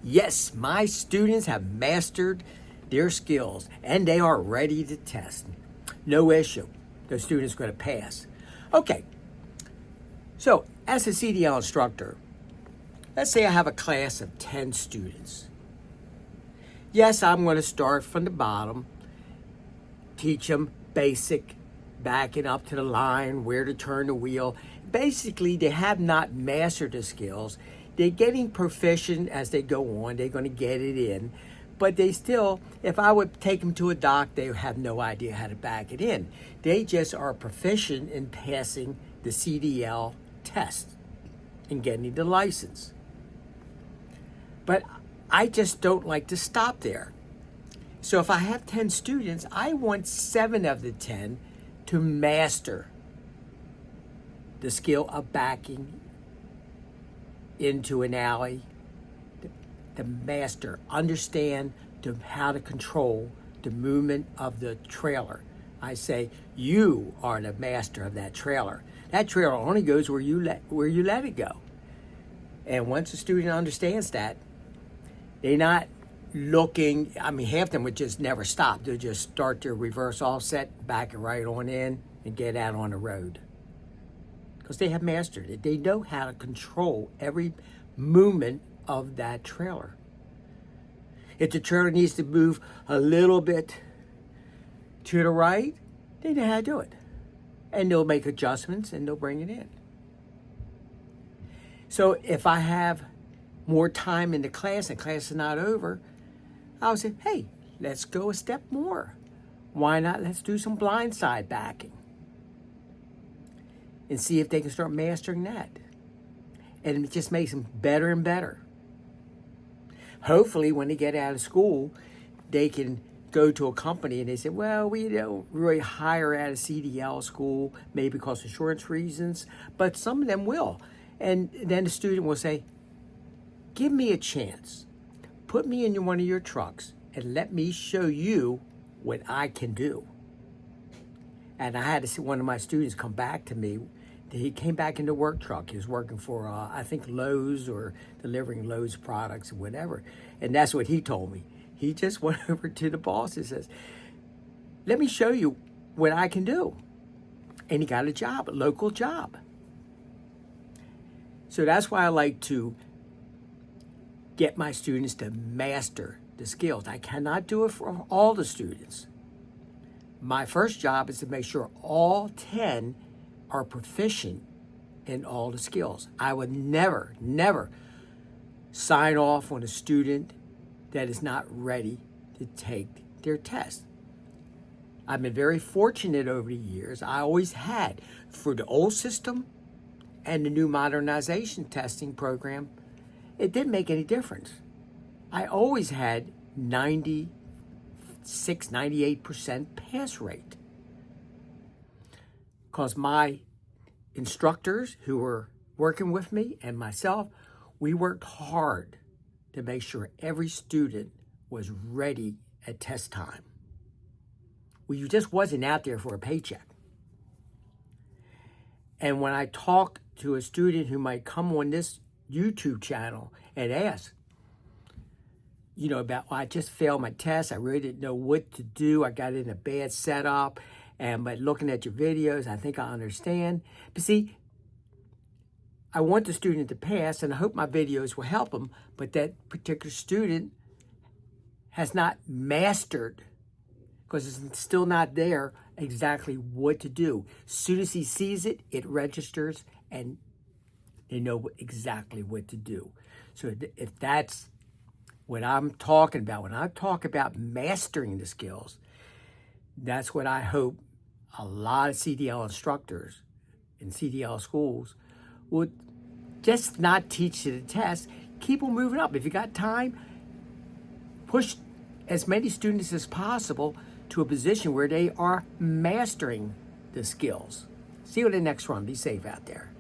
Yes, my students have mastered their skills and they are ready to test. No issue. The student's going to pass. Okay, so as a CDL instructor, let's say I have a class of 10 students. Yes, I'm going to start from the bottom, teach them basic, backing up to the line, where to turn the wheel. Basically, they have not mastered the skills. They're getting proficient as they go on. They're going to get it in. But they still, if I would take them to a dock, they have no idea how to back it in. They just are proficient in passing the CDL test and getting the license. But I just don't like to stop there. So if I have 10 students, I want 7 of the 10 to master the skill of backing into an alley, to master, understand how to control the movement of the trailer. I say, you are the master of that trailer. That trailer only goes where you let it go. And once a student understands that, they're not looking, half of them would just never stop. They'll just start their reverse offset, back it right on in, and get out on the road. Because they have mastered it. They know how to control every movement of that trailer. If the trailer needs to move a little bit to the right, they know how to do it. And they'll make adjustments and they'll bring it in. So if I have more time in the class and class is not over, I'll say, hey, let's go a step more. Why not? Let's do some blindside backing and see if they can start mastering that. And it just makes them better and better. Hopefully, when they get out of school, they can go to a company and they say, well, we don't really hire out of CDL school, maybe because of insurance reasons, but some of them will. And then the student will say, give me a chance. Put me in one of your trucks and let me show you what I can do. And I had to see one of my students come back to me. He came back in the work truck. He was working for, I think, Lowe's or delivering Lowe's products or whatever. And that's what he told me. He just went over to the boss and says, let me show you what I can do. And he got a job, a local job. So that's why I like to get my students to master the skills. I cannot do it for all the students. My first job is to make sure all 10 are proficient in all the skills. I would never sign off on a student that is not ready to take their test. I've been very fortunate over the years. I always had, for the old system and the new modernization testing program, it didn't make any difference. I always had 96, 98% pass rate. Because my instructors who were working with me and myself, we worked hard to make sure every student was ready at test time. We just wasn't out there for a paycheck. And when I talk to a student who might come on this YouTube channel and ask, about, well, I just failed my test. I really didn't know what to do. I got in a bad setup. But looking at your videos, I think I understand. But see, I want the student to pass, and I hope my videos will help them. But that particular student has not mastered, because it's still not there, exactly what to do. As soon as he sees it, it registers, and they know exactly what to do. So if that's what I'm talking about, when I talk about mastering the skills, that's what I hope a lot of CDL instructors in CDL schools would just not teach to the test. Keep them moving up. If you got time, push as many students as possible to a position where they are mastering the skills. See you in the next one. Be safe out there.